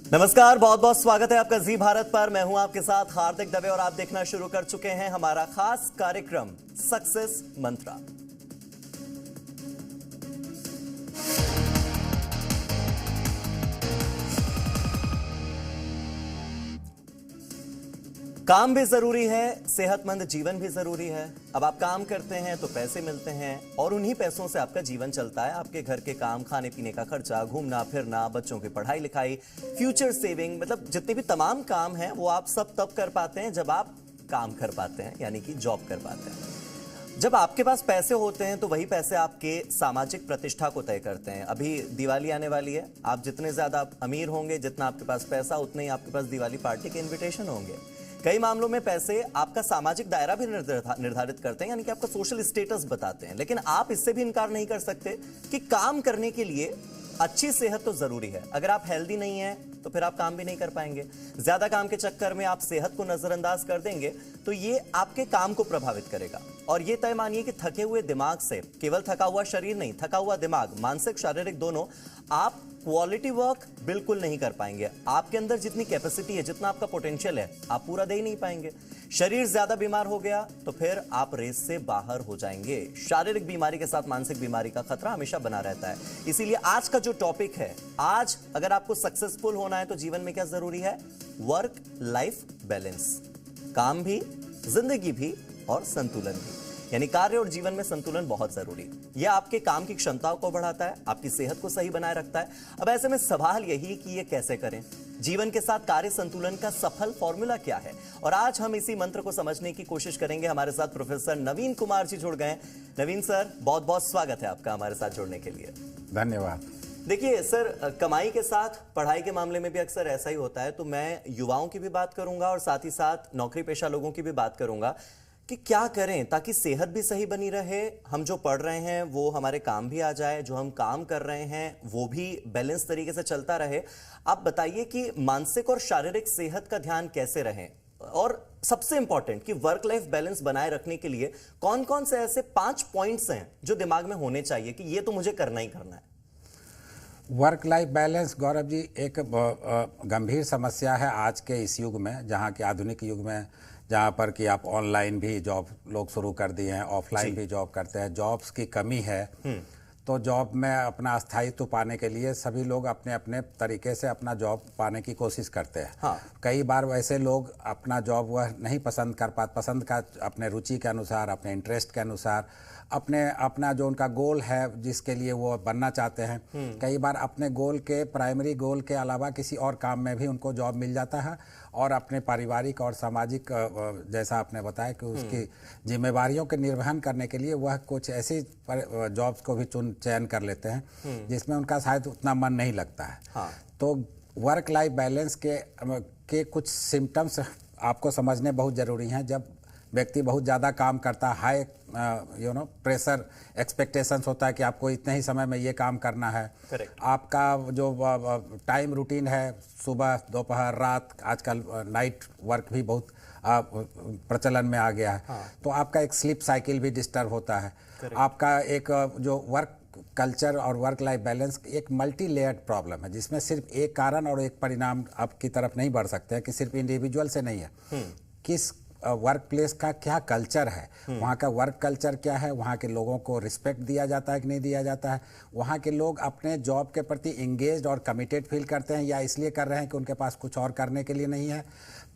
नमस्कार, बहुत बहुत स्वागत है आपका जी भारत पर। मैं हूं आपके साथ हार्दिक दवे और आप देखना शुरू कर चुके हैं हमारा खास कार्यक्रम सक्सेस मंत्रा। काम भी जरूरी है, सेहतमंद जीवन भी जरूरी है। अब आप काम करते हैं तो पैसे मिलते हैं और उन्हीं पैसों से आपका जीवन चलता है। आपके घर के काम, खाने पीने का खर्चा, घूमना फिरना, बच्चों की पढ़ाई लिखाई, फ्यूचर सेविंग, मतलब जितने भी तमाम काम हैं वो आप सब तब कर पाते हैं जब आप काम कर पाते हैं, यानी कि जॉब कर पाते हैं। जब आपके पास पैसे होते हैं तो वही पैसे आपके सामाजिक प्रतिष्ठा को तय करते हैं। अभी दिवाली आने वाली है, आप जितने ज्यादा अमीर होंगे, जितना आपके पास पैसा, उतने ही आपके पास दिवाली पार्टी के इन्विटेशन होंगे। कई मामलों में पैसे आपका सामाजिक दायरा भी निर्धारित करते हैं, यानी कि आपका सोशल स्टेटस बताते हैं। लेकिन आप इससे भी इनकार नहीं कर सकते कि काम करने के लिए अच्छी सेहत तो जरूरी है। अगर आप हेल्दी नहीं हैं तो फिर आप काम भी नहीं कर पाएंगे। ज्यादा काम के चक्कर में आप सेहत को नजरअंदाज कर देंगे तो ये आपके काम को प्रभावित करेगा। और ये तय मानिए कि थके हुए दिमाग से, केवल थका हुआ शरीर नहीं, थका हुआ दिमाग, मानसिक शारीरिक दोनों, आप क्वालिटी वर्क बिल्कुल नहीं कर पाएंगे। आपके अंदर जितनी कैपेसिटी है, जितना आपका पोटेंशियल है, आप पूरा दे ही नहीं पाएंगे। शरीर ज्यादा बीमार हो गया तो फिर आप रेस से बाहर हो जाएंगे। शारीरिक बीमारी के साथ मानसिक बीमारी का खतरा हमेशा बना रहता है। इसीलिए आज का जो टॉपिक है, आज अगर आपको सक्सेसफुल होना है तो जीवन में क्या जरूरी है? Work life balance. काम भी, जिंदगी भी और संतुलन भी, यानी कार्य और जीवन में संतुलन बहुत जरूरी है। यह आपके काम की क्षमताओं को बढ़ाता है, आपकी सेहत को सही बनाए रखता है। अब ऐसे में सवाल यही कि ये कैसे करें? जीवन के साथ कार्य संतुलन का सफल फॉर्मूला क्या है? और आज हम इसी मंत्र को समझने की कोशिश करेंगे। हमारे साथ प्रोफेसर नवीन कुमार जी जुड़ गए। नवीन सर, बहुत बहुत स्वागत है आपका हमारे साथ जुड़ने के लिए। धन्यवाद। देखिए सर, कमाई के साथ पढ़ाई के मामले में भी अक्सर ऐसा ही होता है। तो मैं युवाओं की भी बात करूंगा और साथ ही साथ नौकरी पेशा लोगों की भी बात करूंगा कि क्या करें ताकि सेहत भी सही बनी रहे, हम जो पढ़ रहे हैं वो हमारे काम भी आ जाए, जो हम काम कर रहे हैं वो भी बैलेंस तरीके से चलता रहे। आप बताइए कि मानसिक और शारीरिक सेहत का ध्यान कैसे रहे, और सबसे इंपॉर्टेंट कि वर्क लाइफ बैलेंस बनाए रखने के लिए कौन कौन से ऐसे 5 पॉइंट्स हैं जो दिमाग में होने चाहिए कि ये तो मुझे करना ही करना है। Work life balance, Gaurav ji, एक गंभीर समस्या है आज के इस युग में, जहाँ के आधुनिक युग में, जहाँ पर कि आप ऑनलाइन भी जॉब लोग शुरू कर दिए हैं, ऑफलाइन भी जॉब करते हैं, जॉब्स की कमी है। तो जॉब में अपना स्थायित्व पाने के लिए सभी लोग अपने अपने तरीके से अपना जॉब पाने की कोशिश करते हैं। हाँ। कई बार वैसे लोग अपना जॉब वह नहीं पसंद कर पाते, पसंद का अपने रुचि के अनुसार, अपने इंटरेस्ट के अनुसार, अपना जो उनका गोल है जिसके लिए वो बनना चाहते हैं, कई बार अपने गोल के, प्राइमरी गोल के अलावा किसी और काम में भी उनको जॉब मिल जाता है और अपने पारिवारिक और सामाजिक, जैसा आपने बताया कि उसकी जिम्मेवारियों के निर्वहन करने के लिए वह कुछ ऐसी जॉब्स को भी चयन कर लेते हैं जिसमें उनका शायद उतना मन नहीं लगता है। हाँ। तो वर्क लाइफ बैलेंस के कुछ सिम्टम्स आपको समझने बहुत ज़रूरी हैं। जब व्यक्ति बहुत ज़्यादा काम करता है, हाई प्रेशर एक्सपेक्टेशंस होता है कि आपको इतने ही समय में ये काम करना है। Correct. आपका जो टाइम रूटीन है, सुबह, दोपहर, रात, आजकल नाइट वर्क भी बहुत प्रचलन में आ गया है। हाँ। तो आपका एक स्लीप साइकिल भी डिस्टर्ब होता है। Correct. आपका एक जो वर्क कल्चर और वर्क लाइफ बैलेंस एक मल्टी लेयर्ड प्रॉब्लम है, जिसमें सिर्फ एक कारण और एक परिणाम आपकी तरफ नहीं बढ़ सकते हैं, कि सिर्फ इंडिविजुअल से नहीं है। किस वर्क प्लेस का क्या कल्चर है, वहाँ का वर्क कल्चर क्या है, वहाँ के लोगों को रिस्पेक्ट दिया जाता है कि नहीं दिया जाता है, वहाँ के लोग अपने जॉब के प्रति इंगेज्ड और कमिटेड फील करते हैं या इसलिए कर रहे हैं कि उनके पास कुछ और करने के लिए नहीं है।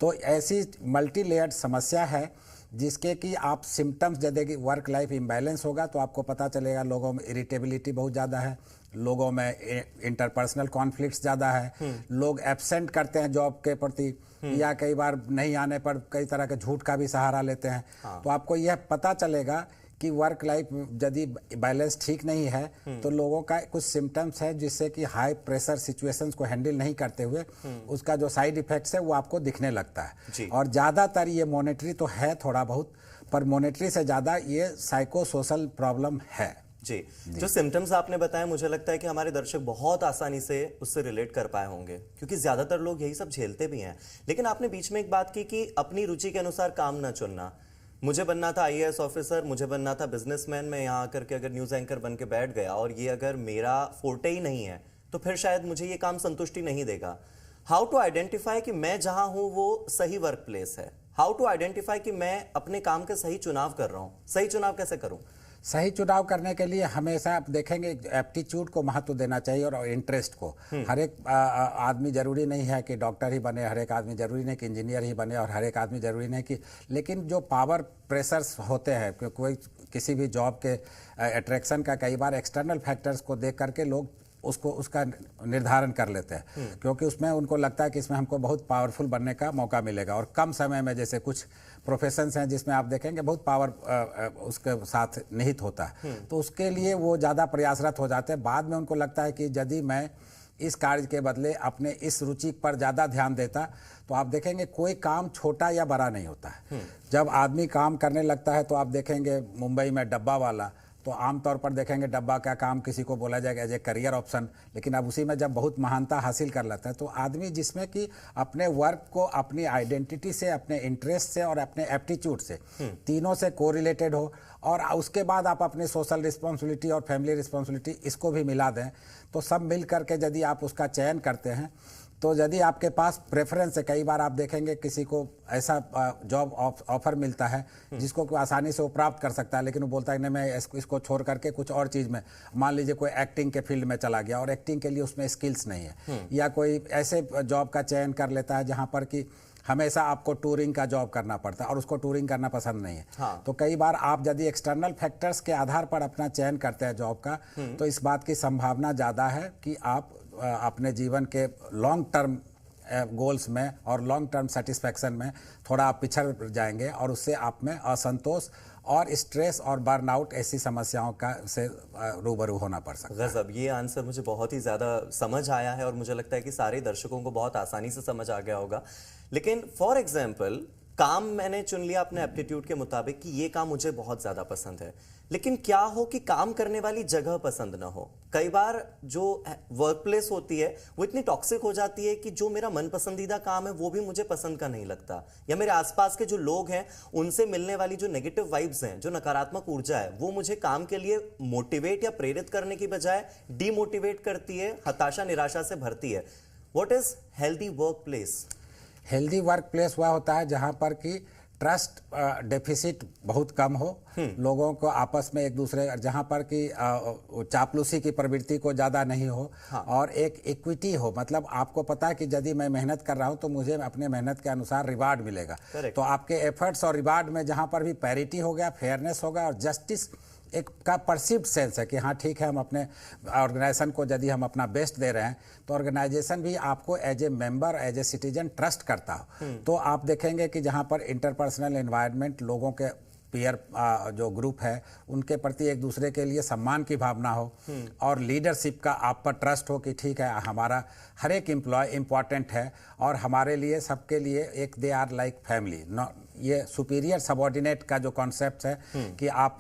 तो ऐसी मल्टी लेयर्ड समस्या है जिसके कि आप सिम्टम्स यदि वर्क लाइफ इम्बैलेंस होगा तो आपको पता चलेगा। लोगों में इरिटेबिलिटी बहुत ज़्यादा है, लोगों में इंटरपर्सनल कॉन्फ्लिक्ट्स ज़्यादा है, लोग एब्सेंट करते हैं जॉब के प्रति, या कई बार नहीं आने पर कई तरह के झूठ का भी सहारा लेते हैं। हाँ। तो आपको यह पता चलेगा कि वर्क लाइफ यदि बैलेंस ठीक नहीं है तो लोगों का कुछ सिम्टम्स है जिससे कि हाई प्रेशर सिचुएशंस को हैंडल नहीं करते हुए उसका जो साइड इफेक्ट्स है वो आपको दिखने लगता है। और ज़्यादातर ये मॉनेटरी तो है थोड़ा बहुत, पर मॉनेटरी से ज़्यादा ये साइको सोशल प्रॉब्लम है। जी, जो सिम्टम्स आपने बताया, मुझे लगता है कि हमारे दर्शक बहुत आसानी से उससे रिलेट कर पाए होंगे, क्योंकि ज्यादातर लोग यही सब झेलते भी हैं। लेकिन आपने बीच में एक बात की कि अपनी रुचि के अनुसार काम ना चुनना। मुझे बनना था आईएएस ऑफिसर, मुझे बनना था बिजनेसमैन, मैं यहाँ आकर के अगर न्यूज एंकर बन के बैठ गया और ये अगर मेरा फोर्टे ही नहीं है तो फिर शायद मुझे ये काम संतुष्टि नहीं देगा। हाउ टू आइडेंटिफाई कि मैं जहां हूं वो सही वर्क प्लेस है, हाउ टू आइडेंटिफाई कि मैं अपने काम का सही चुनाव कर रहा हूं, सही चुनाव कैसे करूं? सही चुनाव करने के लिए हमेशा आप देखेंगे एप्टीट्यूड को महत्व देना चाहिए और इंटरेस्ट को। हर एक आदमी जरूरी नहीं है कि डॉक्टर ही बने, हर एक आदमी जरूरी नहीं कि इंजीनियर ही बने, और हर एक आदमी जरूरी नहीं कि, लेकिन जो पावर प्रेशर्स होते हैं, कोई किसी भी जॉब के अट्रैक्शन का कई बार एक्सटर्नल फैक्टर्स को देख करके लोग उसका निर्धारण कर लेते हैं, क्योंकि उसमें उनको लगता है कि इसमें हमको बहुत पावरफुल बनने का मौका मिलेगा और कम समय में, जैसे कुछ प्रोफेशंस हैं जिसमें आप देखेंगे बहुत पावर उसके साथ निहित होता है, तो उसके लिए वो ज़्यादा प्रयासरत हो जाते हैं। बाद में उनको लगता है कि यदि मैं इस कार्य के बदले अपने इस रुचि पर ज़्यादा ध्यान देता, तो आप देखेंगे कोई काम छोटा या बड़ा नहीं होता है। जब आदमी काम करने लगता है तो आप देखेंगे मुंबई में डब्बा वाला, तो आमतौर पर देखेंगे डब्बा का काम किसी को बोला जाएगा एज ए करियर ऑप्शन, लेकिन अब उसी में जब बहुत महानता हासिल कर लेता है, तो आदमी जिसमें कि अपने वर्क को अपनी आइडेंटिटी से, अपने इंटरेस्ट से और अपने एप्टीट्यूड से, तीनों से कोरिलेटेड हो, और उसके बाद आप अपनी सोशल रिस्पॉन्सिबिलिटी और फैमिली रिस्पॉन्सिबिलिटी इसको भी मिला दें, तो सब मिल करके यदि आप उसका चयन करते हैं, तो यदि आपके पास प्रेफरेंस है, कई बार आप देखेंगे किसी को ऐसा जॉब ऑफर मिलता है जिसको कोई आसानी से वो प्राप्त कर सकता है, लेकिन वो बोलता है नहीं, मैं इसको छोड़ करके कुछ और चीज़ में, मान लीजिए कोई एक्टिंग के फील्ड में चला गया और एक्टिंग के लिए उसमें स्किल्स नहीं है, या कोई ऐसे जॉब का चयन कर लेता है जहाँ पर कि हमेशा आपको टूरिंग का जॉब करना पड़ता है और उसको टूरिंग करना पसंद नहीं है। हाँ। तो कई बार आप यदि एक्सटर्नल फैक्टर्स के आधार पर अपना चयन करते हैं जॉब का, तो इस बात की संभावना ज़्यादा है कि आप अपने जीवन के लॉन्ग टर्म गोल्स में और लॉन्ग टर्म सेटिस्फैक्शन में थोड़ा आप पिछड़ जाएंगे, और उससे आप में असंतोष और स्ट्रेस और बर्नआउट ऐसी समस्याओं का से रूबरू होना पड़ सकता है। गजब, ये आंसर मुझे बहुत ही ज़्यादा समझ आया है और मुझे लगता है कि सारे दर्शकों को बहुत आसानी से समझ आ गया होगा। लेकिन फॉर एग्जाम्पल, काम मैंने चुन लिया अपने एप्टीट्यूड के मुताबिक कि ये काम मुझे बहुत ज़्यादा पसंद है, लेकिन क्या हो कि काम करने वाली जगह पसंद ना हो। कई बार जो वर्क प्लेस होती है वो इतनी टॉक्सिक हो जाती है कि जो मेरा मन पसंदीदा काम है वो भी मुझे पसंद का नहीं लगता, या मेरे आसपास के जो लोग हैं उनसे मिलने वाली जो नेगेटिव वाइब्स हैं, जो नकारात्मक ऊर्जा है, वो मुझे काम के लिए मोटिवेट या प्रेरित करने की बजाय डीमोटिवेट करती है, हताशा निराशा से भरती है। What is healthy work place? Healthy work place वह होता है जहाँ पर कि ट्रस्ट डेफिसिट बहुत कम हो, लोगों को आपस में एक दूसरे, जहाँ पर कि चापलूसी की प्रवृत्ति को ज़्यादा नहीं हो। हाँ। और एक इक्विटी हो, मतलब आपको पता है कि यदि मैं मेहनत कर रहा हूँ तो मुझे अपने मेहनत के अनुसार रिवार्ड मिलेगा। तो आपके एफर्ट्स और रिवार्ड में जहाँ पर भी पैरिटी हो गया, फेयरनेस होगा और जस्टिस एक का परसिव्ड सेंस है कि हाँ ठीक है, हम अपने ऑर्गेनाइजेशन को यदि हम अपना बेस्ट दे रहे हैं तो ऑर्गेनाइजेशन भी आपको as a member, as a citizen trust करता हो। तो आप देखेंगे कि जहाँ पर इंटरपर्सनल एनवायरनमेंट, लोगों के पीयर जो ग्रुप है उनके प्रति एक दूसरे के लिए सम्मान की भावना हो, और लीडरशिप का आप पर ट्रस्ट हो कि ठीक है, हमारा हर एक एम्प्लॉय इम्पॉर्टेंट है और हमारे लिए, सबके लिए एक दे आर लाइक फैमिली। ये सुपीरियर सबॉर्डिनेट का जो कॉन्सेप्ट है कि आप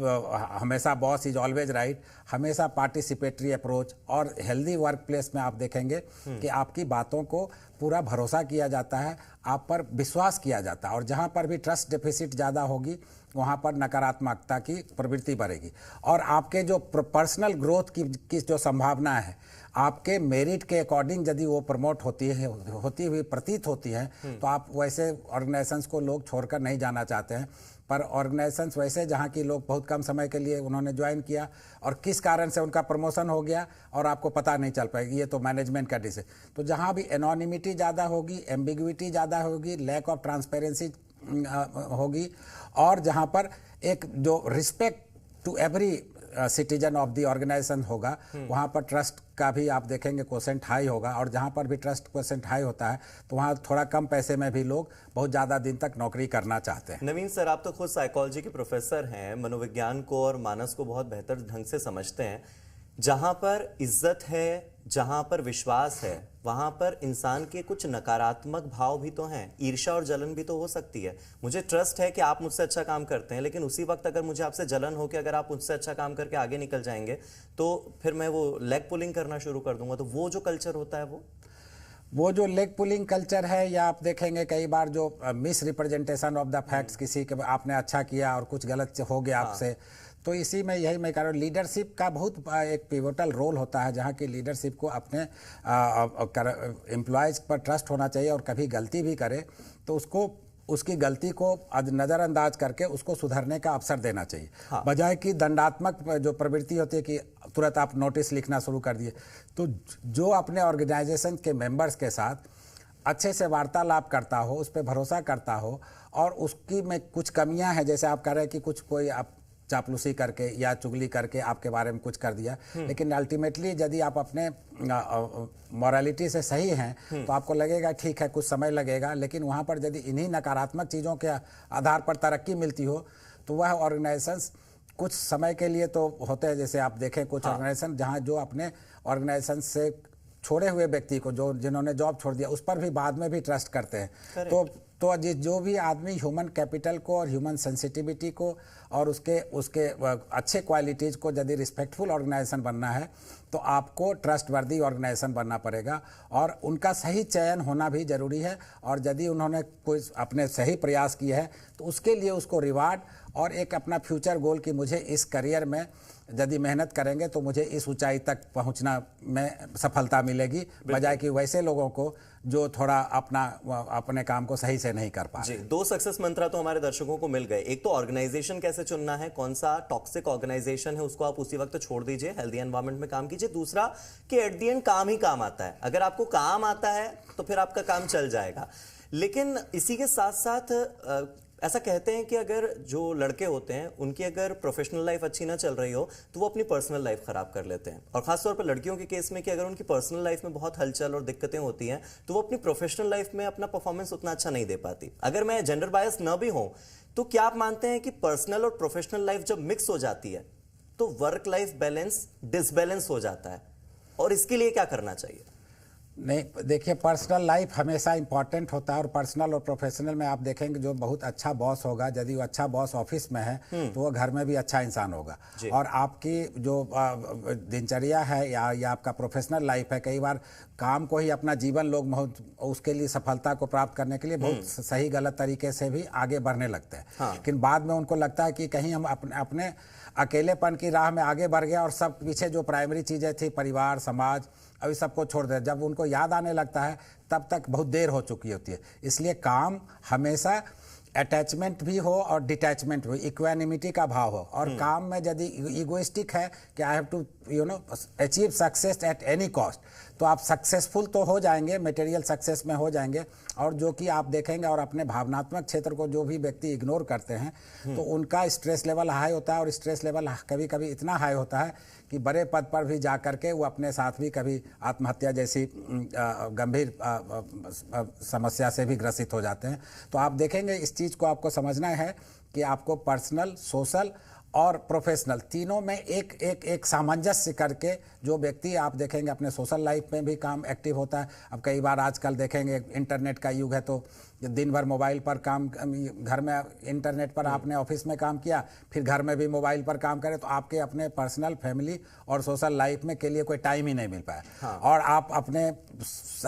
हमेशा बॉस इज ऑलवेज राइट, हमेशा पार्टिसिपेटरी अप्रोच, और हेल्दी वर्क प्लेस में आप देखेंगे कि आपकी बातों को पूरा भरोसा किया जाता है, आप पर विश्वास किया जाता है, और जहाँ पर भी ट्रस्ट डेफिसिट ज़्यादा होगी वहाँ पर नकारात्मकता की प्रवृत्ति बढ़ेगी, और आपके जो पर्सनल ग्रोथ की जो संभावना है, आपके मेरिट के अकॉर्डिंग यदि वो प्रमोट होती हुई प्रतीत होती है, तो आप वैसे ऑर्गेनाइजेशंस को लोग छोड़कर नहीं जाना चाहते हैं। पर ऑर्गेनाइजेशंस वैसे जहाँ की लोग बहुत कम समय के लिए उन्होंने ज्वाइन किया और किस कारण से उनका प्रमोशन हो गया और आपको पता नहीं चल पाएगी, ये तो मैनेजमेंट का डिसीजन। तो जहाँ भी एनोनिमिटी ज़्यादा होगी, एम्बिग्विटी ज़्यादा होगी, लैक ऑफ ट्रांसपेरेंसी होगी, और जहाँ पर एक जो respect to every citizen of the organisation होगा, वहाँ पर ट्रस्ट का भी आप देखेंगे क्वोशेंट हाई होगा, और जहाँ पर भी ट्रस्ट क्वोशेंट हाई होता है तो वहाँ थोड़ा कम पैसे में भी लोग बहुत ज़्यादा दिन तक नौकरी करना चाहते हैं। नवीन सर, आप तो खुद साइकोलॉजी के प्रोफेसर हैं, मनोविज्ञान को और मानस को बहुत बेहतर ढंग से समझते हैं। जहाँ पर इज्जत है, जहाँ पर विश्वास है, वहाँ पर इंसान के कुछ नकारात्मक भाव भी तो हैं, ईर्ष्या और जलन भी तो हो सकती है। मुझे ट्रस्ट है कि आप मुझसे अच्छा काम करते हैं, लेकिन उसी वक्त अगर मुझे आपसे जलन हो कि अगर आप मुझसे अच्छा काम करके आगे निकल जाएंगे तो फिर मैं वो लेग पुलिंग करना शुरू कर दूंगा। तो वो जो कल्चर होता है, वो जो लेग पुलिंग कल्चर है, या आप देखेंगे कई बार जो miss representation of the facts, किसी के आपने अच्छा किया और कुछ गलत हो गया आपसे, तो इसी में यही मैं कह रहा हूँ, लीडरशिप का बहुत एक पिवोटल रोल होता है, जहाँ की लीडरशिप को अपने एम्प्लॉयज़ पर ट्रस्ट होना चाहिए, और कभी गलती भी करे तो उसको उसकी गलती को नज़रअंदाज करके उसको सुधरने का अवसर देना चाहिए। हाँ। बजाय कि दंडात्मक जो प्रवृत्ति होती है कि तुरंत आप नोटिस लिखना शुरू कर दिए, तो जो अपने ऑर्गेनाइजेशन के मेंबर्स के साथ अच्छे से वार्तालाप करता हो, उस पर भरोसा करता हो, और उसकी में कुछ कमियां हैं, जैसे आप कह रहे हैं कि कुछ कोई आप चापलूसी करके या चुगली करके आपके बारे में कुछ कर दिया, लेकिन अल्टीमेटली यदि आप अपने मॉरलिटी से सही हैं तो आपको लगेगा ठीक है कुछ समय लगेगा, लेकिन वहाँ पर यदि इन्हीं नकारात्मक चीज़ों के आधार पर तरक्की मिलती हो तो वह ऑर्गेनाइजेशंस कुछ समय के लिए तो होते हैं। जैसे आप देखें कुछ ऑर्गेनाइजेशन जहाँ जो अपने ऑर्गेनाइजेशन से छोड़े हुए व्यक्ति को, जिन्होंने जॉब छोड़ दिया, उस पर भी बाद में भी ट्रस्ट करते हैं। तो जो भी आदमी ह्यूमन कैपिटल को और ह्यूमन सेंसिटिविटी को और उसके अच्छे क्वालिटीज़ को यदि रिस्पेक्टफुल ऑर्गेनाइजेशन बनना है तो आपको ट्रस्टवर्दी ऑर्गेनाइजेशन बनना पड़ेगा, और उनका सही चयन होना भी ज़रूरी है। और यदि उन्होंने कोई अपने सही प्रयास किए हैं तो उसके लिए उसको रिवार्ड और एक अपना फ्यूचर गोल कि मुझे इस करियर में यदि मेहनत करेंगे तो मुझे इस ऊंचाई तक पहुंचना में सफलता मिलेगी, बजाय कि वैसे लोगों को जो थोड़ा अपने काम को सही से नहीं कर पा रहे। दो सक्सेस मंत्रा तो हमारे दर्शकों को मिल गए। एक तो ऑर्गेनाइजेशन कैसे चुनना है, कौन सा टॉक्सिक ऑर्गेनाइजेशन है उसको आप उसी वक्त छोड़ दीजिए, हेल्दी एनवायरनमेंट में काम कीजिए। दूसरा कि एट द एंड काम ही काम आता है, अगर आपको काम आता है तो फिर आपका काम चल जाएगा। लेकिन इसी के साथ साथ ऐसा कहते हैं कि अगर जो लड़के होते हैं उनकी अगर प्रोफेशनल लाइफ अच्छी ना चल रही हो तो वो अपनी पर्सनल लाइफ खराब कर लेते हैं, और खासतौर पर लड़कियों के केस में कि अगर उनकी पर्सनल लाइफ में बहुत हलचल और दिक्कतें होती हैं तो वो अपनी प्रोफेशनल लाइफ में अपना परफॉर्मेंस उतना अच्छा नहीं दे पाती। अगर मैं जेंडर बायस न भी हूं तो क्या आप मानते हैं कि पर्सनल और प्रोफेशनल लाइफ जब मिक्स हो जाती है तो वर्क लाइफ बैलेंस डिसबैलेंस हो जाता है, और इसके लिए क्या करना चाहिए? नहीं, देखिए पर्सनल लाइफ हमेशा इंपॉर्टेंट होता है, और पर्सनल और प्रोफेशनल में आप देखेंगे जो बहुत अच्छा बॉस होगा, यदि वो अच्छा बॉस ऑफिस में है तो वो घर में भी अच्छा इंसान होगा। और आपकी जो दिनचर्या है या आपका प्रोफेशनल लाइफ है, कई बार काम को ही अपना जीवन लोग उसके लिए सफलता को प्राप्त करने के लिए बहुत सही गलत तरीके से भी आगे बढ़ने लगते हैं। लेकिन बाद में उनको लगता है कि कहीं हम अपने अकेलेपन की राह में आगे बढ़ गया और सब पीछे जो प्राइमरी चीज़ें थी, परिवार, समाज, अभी सबको छोड़ दे। जब उनको याद आने लगता है तब तक बहुत देर हो चुकी होती है। इसलिए काम हमेशा अटैचमेंट भी हो और डिटैचमेंट भी, इक्वानिमिटी का भाव हो। और काम में यदि इगोइस्टिक है कि I have to achieve success at any cost, तो आप सक्सेसफुल तो हो जाएंगे, मटेरियल सक्सेस में हो जाएंगे, और जो कि आप देखेंगे और अपने भावनात्मक क्षेत्र को जो भी व्यक्ति इग्नोर करते हैं तो उनका स्ट्रेस लेवल हाई होता है, और स्ट्रेस लेवल कभी कभी इतना हाई होता है कि बड़े पद पर भी जा करके वो अपने साथ भी कभी आत्महत्या जैसी गंभीर समस्या से भी ग्रसित हो जाते हैं। तो आप देखेंगे इस चीज़ को आपको समझना है कि आपको पर्सनल, सोशल और प्रोफेशनल तीनों में एक सामंजस्य करके जो व्यक्ति आप देखेंगे अपने सोशल लाइफ में भी काम एक्टिव होता है। अब कई बार आजकल देखेंगे इंटरनेट का युग है, तो दिन भर मोबाइल पर काम, घर में इंटरनेट पर आपने ऑफिस में काम किया, फिर घर में भी मोबाइल पर काम करें, तो आपके अपने पर्सनल, फैमिली और सोशल लाइफ में के लिए कोई टाइम ही नहीं मिल पाया। और आप अपने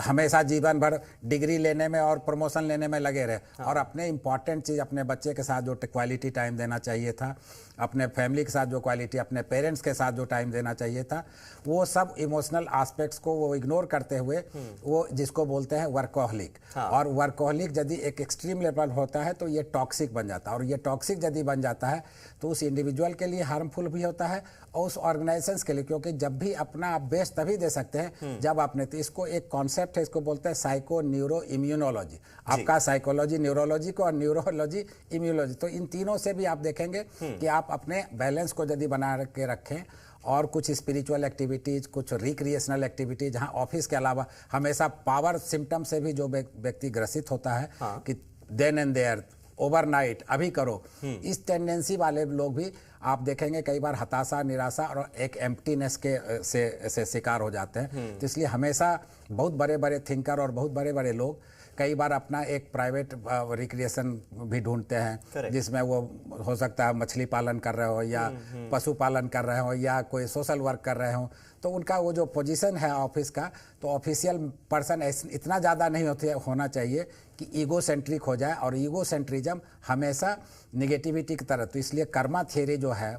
हमेशा जीवन भर डिग्री लेने में और प्रमोशन लेने में लगे रहे, और अपने इंपॉर्टेंट चीज़ अपने बच्चे के साथ जो क्वालिटी टाइम देना चाहिए था, अपने फैमिली के साथ जो क्वालिटी, अपने पेरेंट्स के साथ जो टाइम देना चाहिए था, वो सब इमोशनल एस्पेक्ट्स को वो इग्नोर करते हुए वो जिसको बोलते हैं वर्कोहलिक। और वर्कोहलिक यदि एक एक्सट्रीम लेवल होता है तो ये टॉक्सिक बन जाता है, और ये टॉक्सिक यदि बन जाता है तो उस इंडिविजुअल के लिए हार्मफुल भी होता है और उस ऑर्गेनाइजेशंस के लिए, क्योंकि जब भी अपना आप बेस्ट तभी दे सकते हैं जब आपने, तो इसको एक कॉन्सेप्ट है, इसको बोलते हैं साइको न्यूरो इम्यूनोलॉजी। आपका साइकोलॉजी न्यूरोलॉजी को और न्यूरोलॉजी इम्यूनोलॉजी, तो इन तीनों से भी आप देखेंगे कि आप अपने बैलेंस को यदि बना के रखें, और कुछ स्पिरिचुअल एक्टिविटीज़, कुछ रिक्रिएशनल एक्टिविटीज, जहाँ ऑफिस के अलावा हमेशा पावर सिम्टम से भी जो व्यक्ति ग्रसित होता है कि देन एंड देयर, ओवरनाइट, अभी करो, इस टेंडेंसी वाले लोग भी आप देखेंगे कई बार हताशा, निराशा और एक एम्प्टीनेस के से शिकार हो जाते हैं। तो इसलिए हमेशा बहुत बड़े बड़े थिंकर और बहुत बड़े बड़े लोग कई बार अपना एक प्राइवेट रिक्रिएशन भी ढूंढते हैं, जिसमें वो हो सकता है मछली पालन कर रहे हो या पशु पालन कर रहे हो या कोई सोशल वर्क कर रहे हो। तो उनका वो जो पोजीशन है ऑफिस का, तो ऑफिशियल पर्सन इतना ज़्यादा नहीं होना चाहिए कि ईगो सेंट्रिक हो जाए, और ईगो सेंट्रिज्म हमेशा निगेटिविटी की तरह। तो इसलिए कर्मा थियरी जो है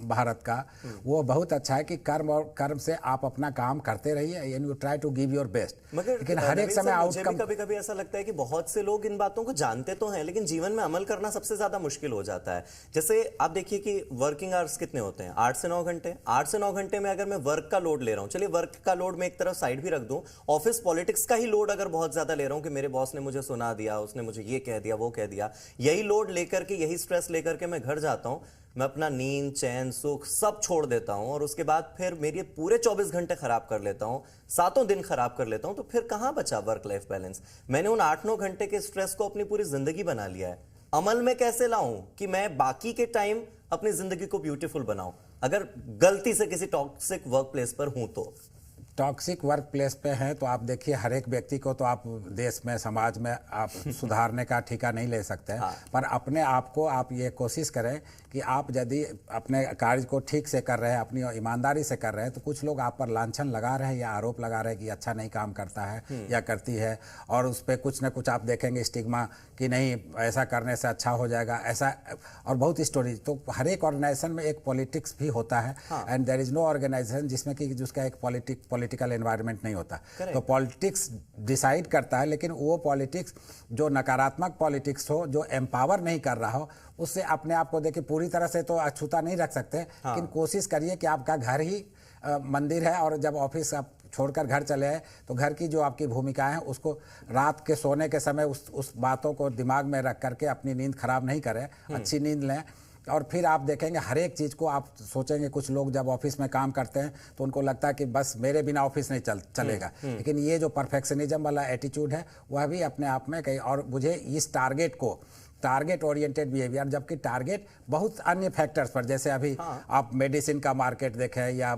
भारत का, वो बहुत अच्छा है कि कर्म और कर्म से आप अपना काम करते रहिए and you try to give your best. लेकिन हर एक समय आउटकम, कभी कभी ऐसा लगता है कि बहुत से लोग इन बातों को जानते तो हैं लेकिन जीवन में अमल करना सबसे ज्यादा मुश्किल हो जाता है। जैसे आप देखिए कि वर्किंग आवर्स कितने होते हैं, 8 से 9 घंटे। 8 से 9 घंटे में अगर मैं वर्क का लोड ले रहा हूं, चलिए वर्क का लोड मैं एक तरफ साइड भी रख दूं, ऑफिस पॉलिटिक्स का ही लोड अगर बहुत ज्यादा ले रहा हूं कि मेरे बॉस ने मुझे सुना दिया, उसने मुझे ये कह दिया, वो कह दिया, यही लोड लेकर के, यही स्ट्रेस लेकर के मैं घर जाता हूं, मैं अपना नींद, चैन, सुख सब छोड़ देता हूं और उसके बाद फिर मेरे पूरे 24 घंटे खराब कर लेता हूं, 7 दिन खराब कर लेता हूं, तो फिर कहां बचा वर्क लाइफ बैलेंस? मैंने उन 8-9 घंटे के स्ट्रेस को अपनी पूरी जिंदगी बना लिया है। अमल में कैसे लाऊं कि मैं बाकी के टाइम अपनी जिंदगी को ब्यूटीफुल बनाऊं, अगर गलती से किसी टॉक्सिक वर्क प्लेस पर हूं तो? टॉक्सिक वर्क प्लेस पे हैं तो आप देखिए, हर एक व्यक्ति को तो आप देश में, समाज में आप सुधारने का ठेका नहीं ले सकते हैं। हाँ। पर अपने आप को आप ये कोशिश करें कि आप यदि अपने कार्य को ठीक से कर रहे हैं, अपनी ईमानदारी से कर रहे हैं, तो कुछ लोग आप पर लांछन लगा रहे हैं या आरोप लगा रहे हैं कि अच्छा नहीं काम करता है या करती है, और उस पर कुछ ना कुछ आप देखेंगे स्टिग्मा कि नहीं ऐसा करने से अच्छा हो जाएगा, ऐसा, और बहुत स्टोरी। तो हर एक ऑर्गेनाइजेशन में एक पॉलिटिक्स भी होता है, and there is no organisation जिसमें कि जिसका एक पॉलिटिकल एनवायरनमेंट नहीं होता। तो पॉलिटिक्स डिसाइड करता है, लेकिन वो पॉलिटिक्स जो नकारात्मक पॉलिटिक्स हो, जो एम्पावर नहीं कर रहा हो, उससे अपने आप को देखिए, पूरी तरह से तो अछूता नहीं रख सकते, लेकिन कोशिश करिए कि आपका घर ही मंदिर है, और जब ऑफिस आप छोड़कर घर चले आए तो घर की जो आपकी भूमिकाएं हैं उसको रात के सोने के समय उस बातों को दिमाग में रख करके अपनी नींद खराब नहीं करें, अच्छी नींद लें। और फिर आप देखेंगे हर एक चीज़ को आप सोचेंगे, कुछ लोग जब ऑफिस में काम करते हैं तो उनको लगता है कि बस मेरे बिना ऑफिस नहीं चलेगा, लेकिन ये जो परफेक्शनिज्म वाला एटीट्यूड है वह भी अपने आप में कहीं, और मुझे इस टारगेट को, टारगेट ओरिएंटेड बिहेवियर, जबकि टारगेट बहुत अन्य फैक्टर्स पर, जैसे अभी आप मेडिसिन का मार्केट देखें या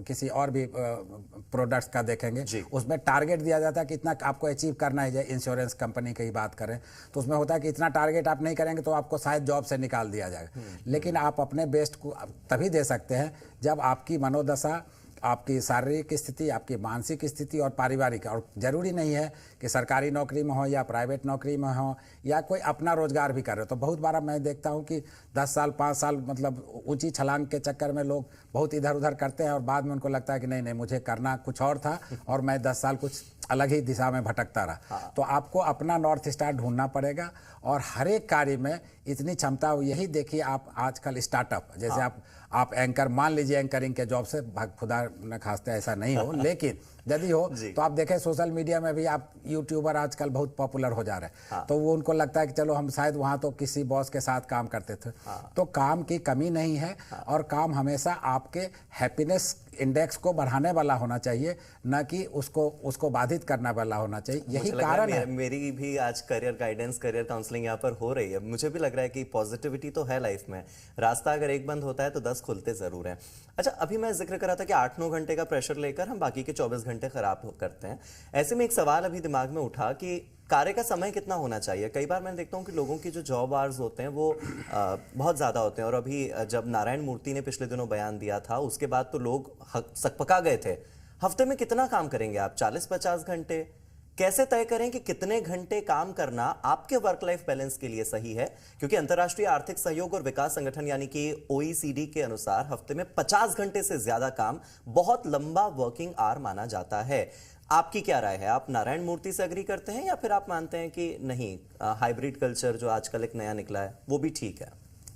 किसी और भी प्रोडक्ट्स का देखेंगे, उसमें टारगेट दिया जाता है कि इतना आपको अचीव करना है। जैसे इंश्योरेंस कंपनी की बात करें तो उसमें होता है कि इतना टारगेट आप नहीं करेंगे तो आपको शायद जॉब से निकाल दिया जाएगा। लेकिन आप अपने बेस्ट को तभी दे सकते हैं जब आपकी मनोदशा, आपकी शारीरिक स्थिति, आपकी मानसिक स्थिति और पारिवारिक, और ज़रूरी नहीं है कि सरकारी नौकरी में हो या प्राइवेट नौकरी में हो या कोई अपना रोजगार भी कर रहे हो। तो बहुत बार मैं देखता हूं कि 10 साल 5 साल मतलब ऊंची छलांग के चक्कर में लोग बहुत इधर उधर करते हैं और बाद में उनको लगता है कि नहीं नहीं मुझे करना कुछ और था और मैं 10 साल कुछ अलग ही दिशा में भटकता रहा। तो आपको अपना नॉर्थ स्टार ढूंढना पड़ेगा और हर एक कार्य में इतनी क्षमता हो। यही देखिए आप आजकल स्टार्टअप, जैसे आप एंकर, मान लीजिए एंकरिंग के जॉब से खुदा न खास्ते ऐसा नहीं हो, लेकिन यदि हो तो आप देखें सोशल मीडिया में भी आप यूट्यूबर आजकल बहुत पॉपुलर हो जा रहे हैं। तो वो उनको लगता है कि चलो हम शायद वहाँ तो किसी बॉस के साथ काम करते थे। तो काम की कमी नहीं है और काम हमेशा आपके हैप्पीनेस इंडेक्स को बढ़ाने वाला होना चाहिए, न कि उसको बाधित करने वाला होना चाहिए। यही कारण है। मेरी भी आज करियर गाइडेंस, करियर काउंसलिंग यहाँ पर हो रही है। मुझे भी लग रहा है कि पॉजिटिविटी तो है लाइफ में, रास्ता अगर एक बंद होता है तो 10 खुलते जरूर हैं। अच्छा, अभी मैं जिक्र कर रहा था कि 8-9 घंटे का प्रेशर लेकर हम बाकी के 24 घंटे खराब करते हैं। ऐसे में एक सवाल अभी दिमाग में उठा कि कार्य का समय कितना होना चाहिए। कई बार मैं देखता हूं कि लोगों की जो जॉब आवर्स होते हैं वो बहुत ज़्यादा होते हैं, और अभी जब नारायण मूर्ति ने पिछले दिनों बयान दिया था उसके बाद तो लोग सकपका गए थे। हफ्ते में कितना काम करेंगे आप? 40-50 घंटे? कैसे तय करें कि कितने घंटे काम करना आपके वर्क लाइफ बैलेंस के लिए सही है? क्योंकि अंतर्राष्ट्रीय आर्थिक सहयोग और विकास संगठन यानी कि OECD के अनुसार हफ्ते में 50 घंटे से ज्यादा काम बहुत लंबा वर्किंग आवर माना जाता है। आपकी क्या राय है? आप नारायण मूर्ति से एग्री करते हैं या फिर आप मानते हैं कि नहीं, हाइब्रिड कल्चर जो आजकल एक नया निकला है वो भी ठीक है?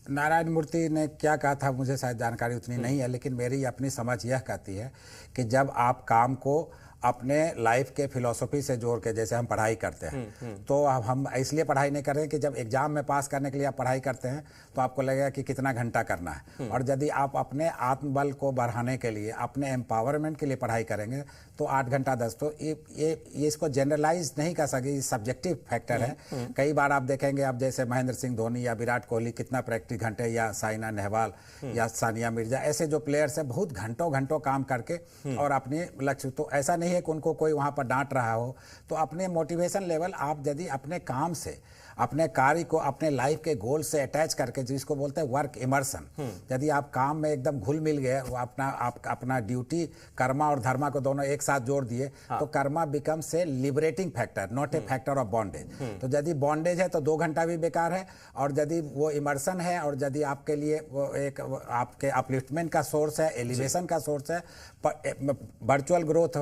नारायण मूर्ति ने क्या कहा था मुझे शायद जानकारी उतनी नहीं है, लेकिन मेरी अपनी समझ यह कहती है कि जब आप काम को अपने लाइफ के फिलॉसफी से जोड़ के, जैसे हम पढ़ाई करते हैं तो हम इसलिए पढ़ाई नहीं कर रहे हैं कि जब एग्जाम में पास करने के लिए आप पढ़ाई करते हैं तो आपको लगेगा कि कितना घंटा करना है, और यदि आप अपने आत्मबल को बढ़ाने के लिए, अपने एम्पावरमेंट के लिए पढ़ाई करेंगे तो 8 घंटा 10। तो ये इसको जनरलाइज नहीं कर सके, सब्जेक्टिव फैक्टर है। कई बार आप देखेंगे, आप जैसे महेंद्र सिंह धोनी या विराट कोहली कितना प्रैक्टिस घंटे, या साइना नेहवाल या सानिया मिर्जा, ऐसे जो प्लेयर्स हैं बहुत घंटों घंटों काम करके और अपने लक्ष्य, तो ऐसा नहीं है कि उनको कोई वहाँ पर डांट रहा हो। तो अपने मोटिवेशन लेवल आप यदि अपने काम से अपने कार्य को अपने लाइफ के गोल से अटैच करके, जिसको बोलते हैं वर्क इमर्सन, यदि आप काम में एकदम घुल मिल गए, वो अपना ड्यूटी, कर्मा और धर्मा को दोनों एक साथ जोड़ दिए, तो Karma becomes a liberating factor, not a factor of bondage. तो यदि बॉन्डेज है तो 2 घंटा भी बेकार है, और यदि वो इमर्सन है और यदि आपके लिए वो एक आपके अपलिफ्टमेंट का सोर्स है, एलिवेशन का सोर्स है, वर्चुअल ग्रोथ,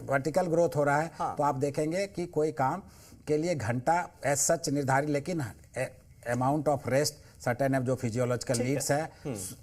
वर्टिकल ग्रोथ हो रहा है, तो आप देखेंगे कि कोई काम के लिए घंटा एज सच निर्धारित, लेकिन अमाउंट ऑफ रेस्ट, सर्टेन है जो फिजियोलॉजिकल नीड्स है,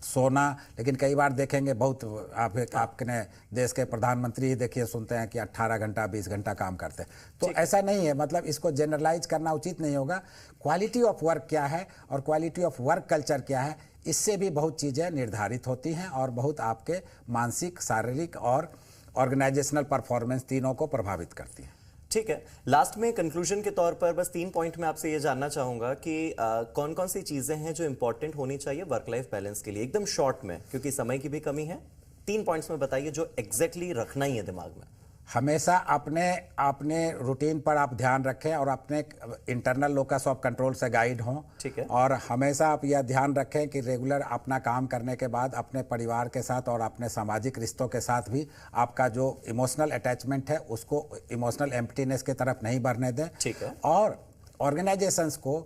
सोना। लेकिन कई बार देखेंगे बहुत आपने देश के प्रधानमंत्री ही देखिए सुनते हैं कि 18 घंटा 20 घंटा काम करते हैं। तो ऐसा नहीं है, मतलब इसको जनरलाइज करना उचित नहीं होगा। क्वालिटी ऑफ वर्क क्या है और क्वालिटी ऑफ वर्क कल्चर क्या है, इससे भी बहुत चीज़ें निर्धारित होती हैं और बहुत आपके मानसिक, शारीरिक और ऑर्गेनाइजेशनल परफॉर्मेंस तीनों को प्रभावित करती है। ठीक है, लास्ट में कंक्लूजन के तौर पर बस 3 पॉइंट में आपसे ये जानना चाहूंगा कि कौन कौन सी चीजें हैं जो इंपॉर्टेंट होनी चाहिए वर्क लाइफ बैलेंस के लिए, एकदम शॉर्ट में, क्योंकि समय की भी कमी है। 3 पॉइंट्स में बताइए जो एग्जैक्टली रखना ही है दिमाग में। हमेशा अपने रूटीन पर आप ध्यान रखें और अपने इंटरनल लोकस ऑफ कंट्रोल से गाइड हों। ठीक है। और हमेशा आप यह ध्यान रखें कि रेगुलर अपना काम करने के बाद अपने परिवार के साथ और अपने सामाजिक रिश्तों के साथ भी आपका जो इमोशनल अटैचमेंट है उसको इमोशनल एम्प्टीनेस की तरफ नहीं बढ़ने दें। ठीक है। और ऑर्गेनाइजेशंस को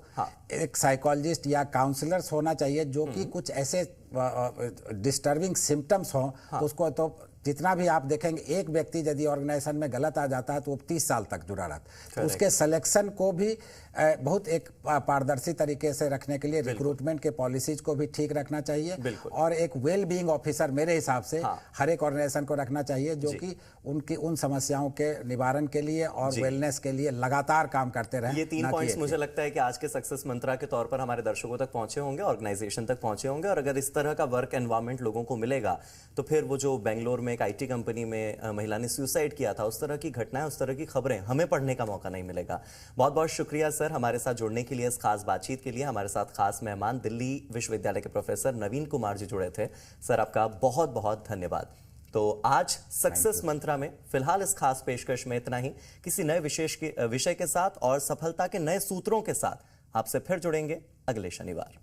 एक साइकोलॉजिस्ट या काउंसलर्स होना चाहिए जो कि कुछ ऐसे डिस्टर्बिंग सिम्टम्स हों, तो उसको तो जितना भी आप देखेंगे, एक व्यक्ति यदि ऑर्गेनाइजेशन में गलत आ जाता है तो वो 30 साल तक जुड़ा रहता है। तो उसके सिलेक्शन को भी बहुत एक पारदर्शी तरीके से रखने के लिए रिक्रूटमेंट के पॉलिसीज को भी ठीक रखना चाहिए। और एक वेल बीइंग ऑफिसर मेरे हिसाब से हर एक ऑर्गेनाइजेशन को रखना चाहिए जो कि उनकी उन समस्याओं के निवारण के लिए और वेलनेस के लिए लगातार काम करते रहें। ये 3 पॉइंट्स मुझे लगता है कि आज के सक्सेस मंत्रा के तौर पर हमारे दर्शकों तक पहुंचे होंगे, ऑर्गेनाइजेशन तक पहुंचे होंगे। और अगर इस तरह का वर्क एनवायरनमेंट लोगों को मिलेगा तो फिर वो जो बेंगलोर में एक IT कंपनी में महिला ने सुसाइड किया था, उस तरह की घटनाएं, उस तरह की खबरें हमें पढ़ने का मौका नहीं मिलेगा। बहुत बहुत शुक्रिया सर हमारे साथ जुड़ने के लिए, इस खास बातचीत के लिए। हमारे साथ खास मेहमान दिल्ली विश्वविद्यालय के प्रोफेसर नवीन कुमार जी जुड़े थे। सर आपका बहुत बहुत धन्यवाद। तो आज सक्सेस मंत्रा में फिलहाल इस खास पेशकश में इतना ही। किसी नए विषय के साथ और सफलता के नए सूत्रों के साथ आपसे फिर जुड़ेंगे अगले शनिवार।